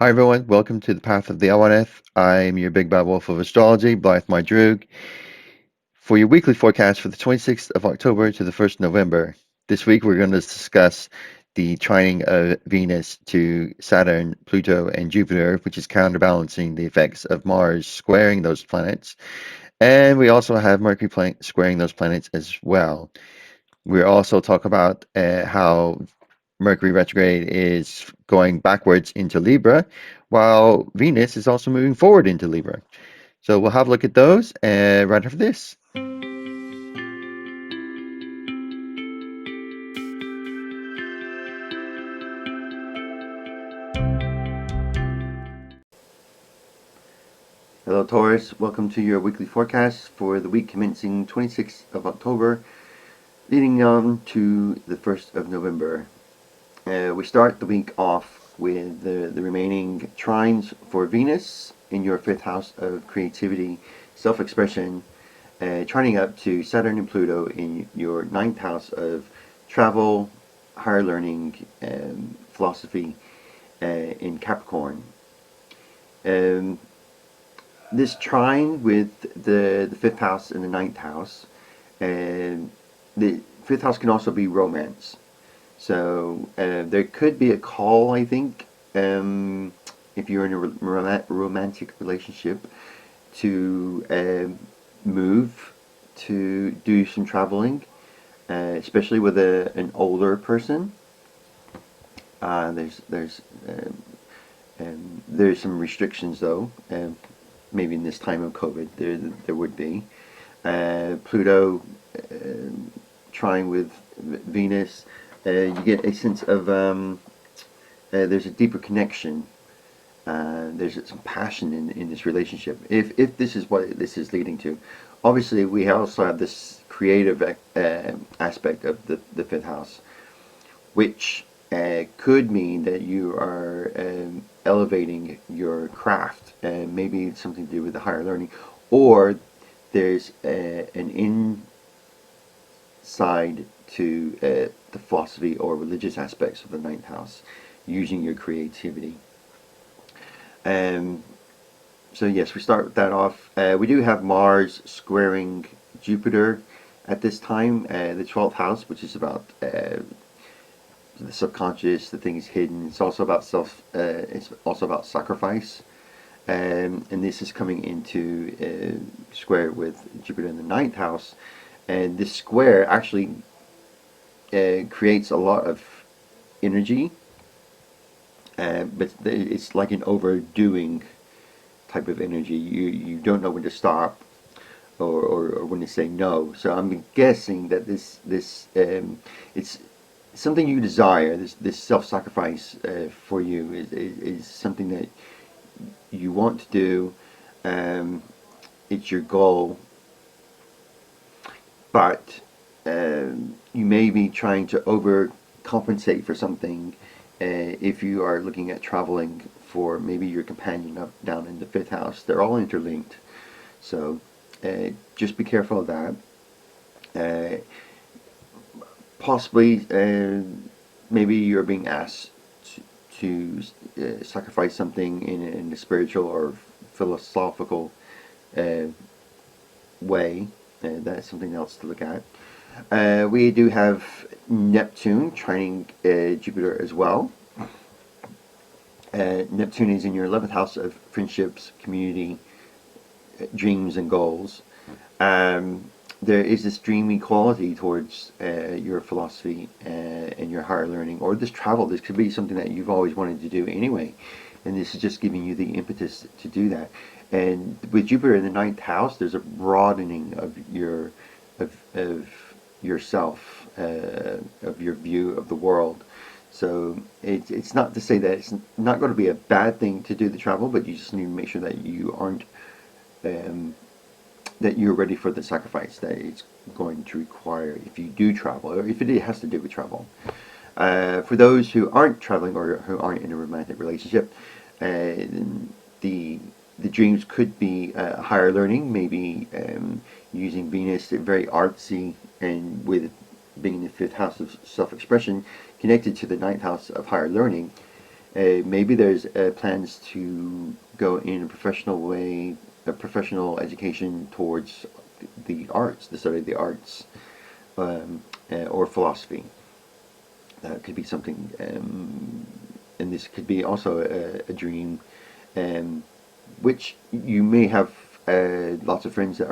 Hi everyone, welcome to the Path of the Awenydd. I'm your big bad wolf of astrology, Blythe My Droog, for your weekly forecast for the 26th of October to the 1st of November. This week we're going to discuss the trining of Venus to Saturn, Pluto, and Jupiter, which is counterbalancing the effects of Mars squaring those planets. And we also have Mercury squaring those planets as well. We'll also talk about how Mercury retrograde is going backwards into Libra, while Venus is also moving forward into Libra. So we'll have a look at those right after this. Hello Taurus, welcome to your weekly forecast for the week commencing 26th of October, leading on to the 1st of November. We start the week off with the remaining trines for Venus in your 5th house of creativity, self-expression, trining up to Saturn and Pluto in your 9th house of travel, higher learning, philosophy in Capricorn. This trine with the 5th house and the 9th house, and the 5th house can also be romance. So there could be a call, I think, if you're in a romantic relationship, to move, to do some traveling, especially with an older person. There's some restrictions though. Maybe in this time of COVID, there would be. Pluto trying with Venus. You get a sense of there's a deeper connection. There's some passion in this relationship. If this is what this is leading to, obviously we also have this creative aspect of the 5th house, which could mean that you are elevating your craft, and maybe it's something to do with the higher learning, or there's an inside to the philosophy or religious aspects of the 9th house, using your creativity. So yes, we start that off. We do have Mars squaring Jupiter at this time, the 12th house, which is about the subconscious, the things hidden. It's also about it's also about sacrifice, and this is coming into square with Jupiter in the 9th house, and this square actually creates a lot of energy, but it's like an overdoing type of energy. You don't know when to stop or when to say no. So I'm guessing that this it's something you desire. This self-sacrifice for you is something that you want to do. It's your goal, but you may be trying to overcompensate for something if you are looking at traveling for maybe your companion up down in the 5th house. They're all interlinked, so just be careful of that. Possibly, maybe you're being asked to sacrifice something in a spiritual or philosophical way. That's something else to look at. We do have Neptune trining Jupiter as well. Neptune is in your 11th house of friendships, community, dreams, and goals. There is this dreamy quality towards your philosophy and your higher learning, or this travel. This could be something that you've always wanted to do anyway, and this is just giving you the impetus to do that. And with Jupiter in the 9th house, there's a broadening of of yourself, of your view of the world. So it's not to say that it's not going to be a bad thing to do the travel, but you just need to make sure that you aren't that you're ready for the sacrifice that it's going to require if you do travel, or if it has to do with travel. For those who aren't traveling or who aren't in a romantic relationship, the dreams could be higher learning, maybe using Venus, very artsy, and with being in the 5th house of self-expression, connected to the 9th house of higher learning. Maybe there's plans to go in a professional way, a professional education towards the arts, the study of the arts, or philosophy. That could be something, and this could be also a dream, which you may have lots of friends that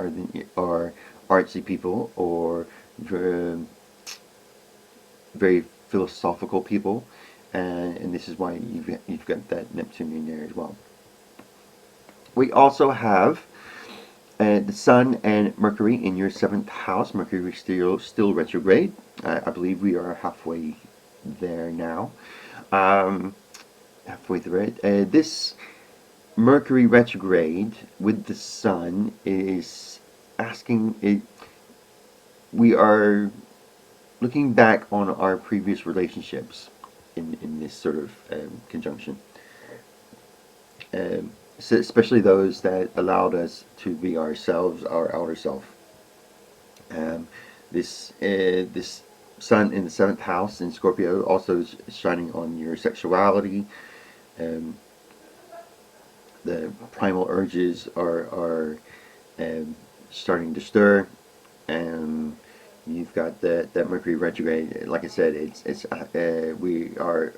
are artsy people or very philosophical people, and this is why you've got that Neptune in there as well. We also have the Sun and Mercury in your 7th house. Mercury is still retrograde. I believe we are halfway there now. Halfway through it. This Mercury retrograde with the Sun is asking it. We are looking back on our previous relationships in this sort of conjunction. So especially those that allowed us to be ourselves, our outer self. This Sun in the 7th house in Scorpio also is shining on your sexuality. The primal urges are starting to stir. You've got that Mercury retrograde. Like I said, we are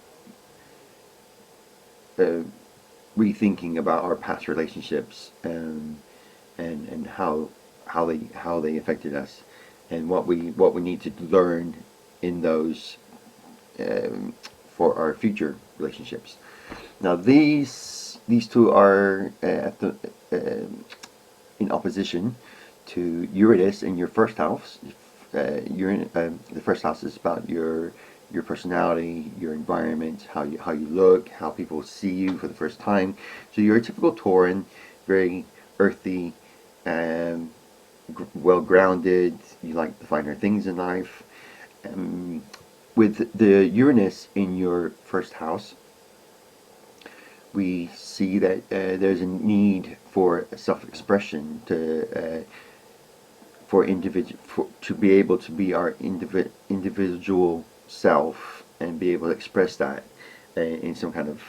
rethinking about our past relationships, and how they affected us, and what we need to learn in those for our future relationships. Now these two are in opposition to Uranus in your 1st house. The 1st house is about your personality, your environment, how you look, how people see you for the first time. So you're a typical Tauran, very earthy, well grounded. You like the finer things in life. With the Uranus in your 1st house, we see that there's a need for self-expression to be able to be our individual self and be able to express that in some kind of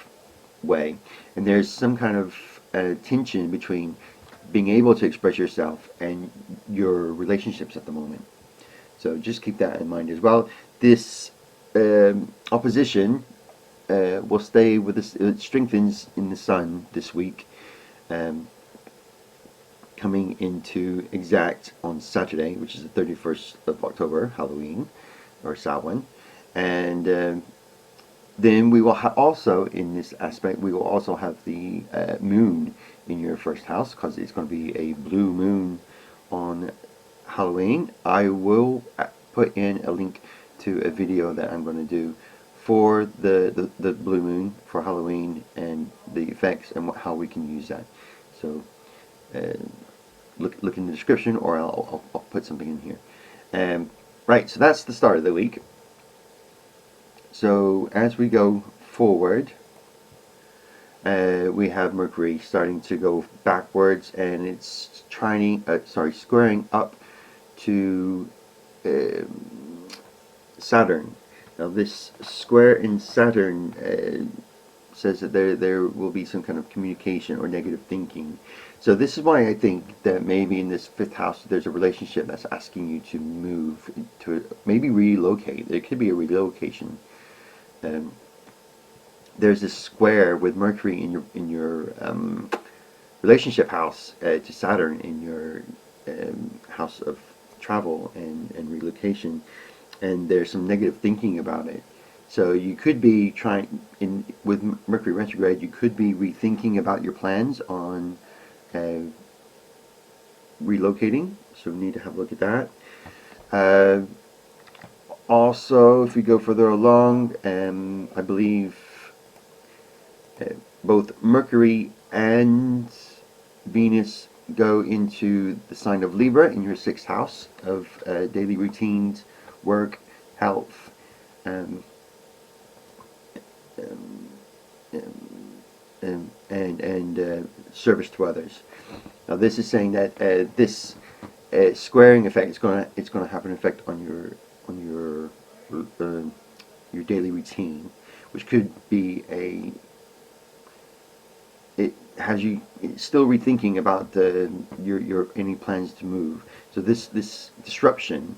way. And there's some kind of tension between being able to express yourself and your relationships at the moment. So just keep that in mind as well. This opposition will stay with us. It strengthens in the Sun this week, coming into exact on Saturday, which is the 31st of October, Halloween, or Samhain. And then we will also, in this aspect, we will also have the moon in your 1st house, because it's going to be a blue moon on Halloween. I will put in a link to a video that I'm going to do for the blue moon for Halloween, and the effects and how we can use that. So look in the description, or I'll put something in here. Right, so that's the start of the week. So as we go forward, we have Mercury starting to go backwards, and it's squaring up to Saturn. Now this square in Saturn says that there will be some kind of communication or negative thinking. So this is why I think that maybe in this 5th house there's a relationship that's asking you to move, to maybe relocate. There could be a relocation. There's this square with Mercury in your relationship house to Saturn in your house of travel and relocation, and there's some negative thinking about it. So you could be with Mercury retrograde, you could be rethinking about your plans on relocating. So we need to have a look at that. Also, if we go further along, I believe both Mercury and Venus go into the sign of Libra in your 6th house of daily routines, work, health, and service to others. Now this is saying that this squaring effect is going to have an effect on your daily routine, which could be a has you still rethinking about your any plans to move. So this disruption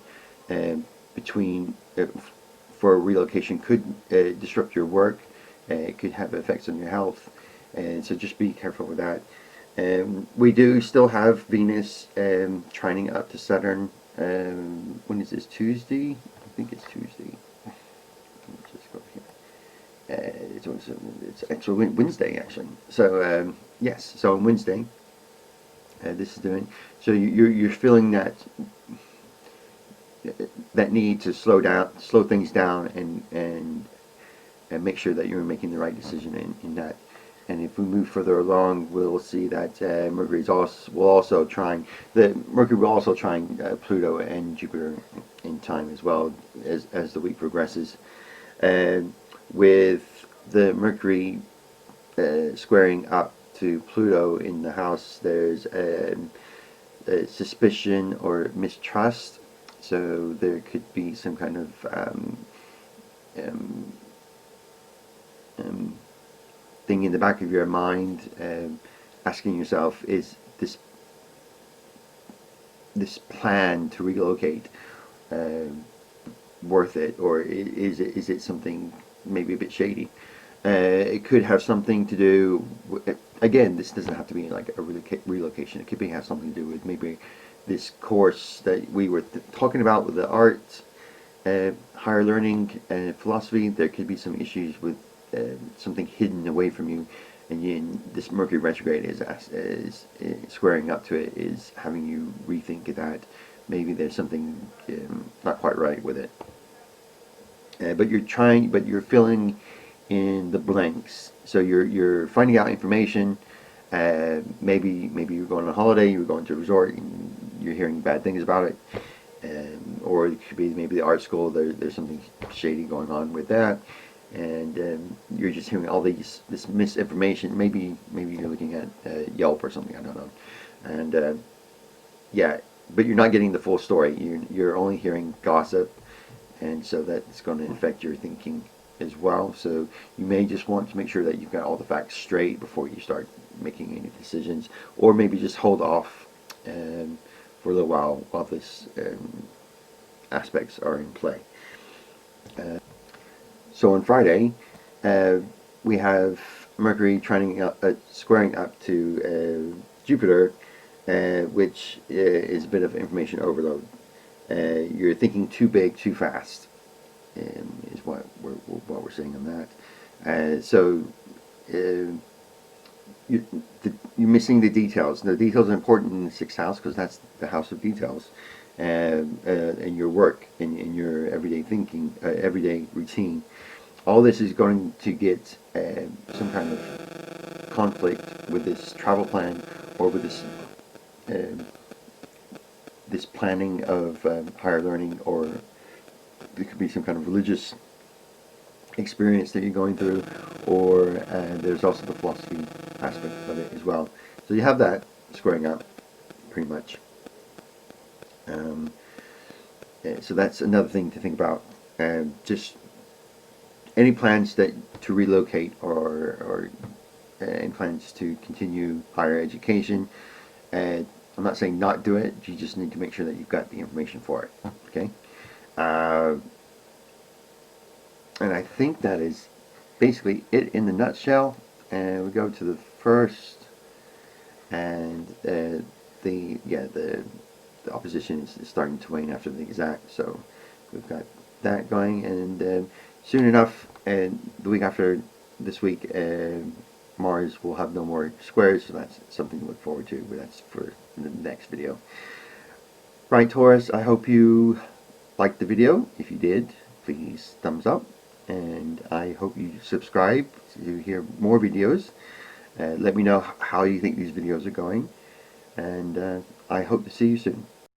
between for relocation could disrupt your work. It could have effects on your health, and so just be careful with that. We do still have Venus trining up to Saturn. When is this? Tuesday? I think it's Tuesday. Let's just go here. It's Wednesday actually. So yes, so on Wednesday, this is doing. So you're feeling that need to slow things down, and make sure that you're making the right decision in that. And if we move further along, we'll see that Mercury will also trying Pluto and Jupiter in time as well as the week progresses. With the Mercury squaring up to Pluto in the house, there's suspicion or mistrust. So there could be some kind of thing in the back of your mind, asking yourself, is this plan to relocate worth it, or is it something maybe a bit shady? It could have something to do with, again, this doesn't have to be like a relocation. It could have something to do with maybe this course that we were talking about with the art, higher learning, and philosophy. There could be some issues with something hidden away from you, and this Mercury retrograde is squaring up to it, is having you rethink that maybe there's something not quite right with it. But you're filling in the blanks. So you're finding out information. Maybe you're going on a holiday, you're going to a resort, and you're hearing bad things about it. Or it could be maybe the art school. There's something shady going on with that, and you're just hearing all this misinformation. Maybe you're looking at Yelp or something. I don't know. And yeah, but you're not getting the full story. You're only hearing gossip, and so that's going to affect your thinking as well. So you may just want to make sure that you've got all the facts straight before you start making any decisions, or maybe just hold off for a little while this aspects are in play. So on Friday, we have Mercury squaring up to Jupiter, which is a bit of information overload. You're thinking too big, too fast, is what we're saying on that. So you're missing the details. The details are important in the sixth house because that's the house of details, in your work, in your everyday thinking, everyday routine. All this is going to get some kind of conflict with this travel plan, or with this planning of higher learning, or there could be some kind of religious experience that you're going through, or there's also the philosophy aspect of it as well. So you have that squaring up pretty much. So that's another thing to think about. Just any plans to relocate, or any plans to continue higher education. I'm not saying not do it. You just need to make sure that you've got the information for it. Okay. And I think that is basically it in the nutshell. And we go to the first, and the opposition is starting to wane after the exact. So we've got that going, and soon enough, and the week after this week, Mars will have no more squares, so that's something to look forward to. But that's for the next video. Right, Taurus, I hope you liked the video. If you did, please thumbs up, and I hope you subscribe to hear more videos. Let me know how you think these videos are going, and I hope to see you soon.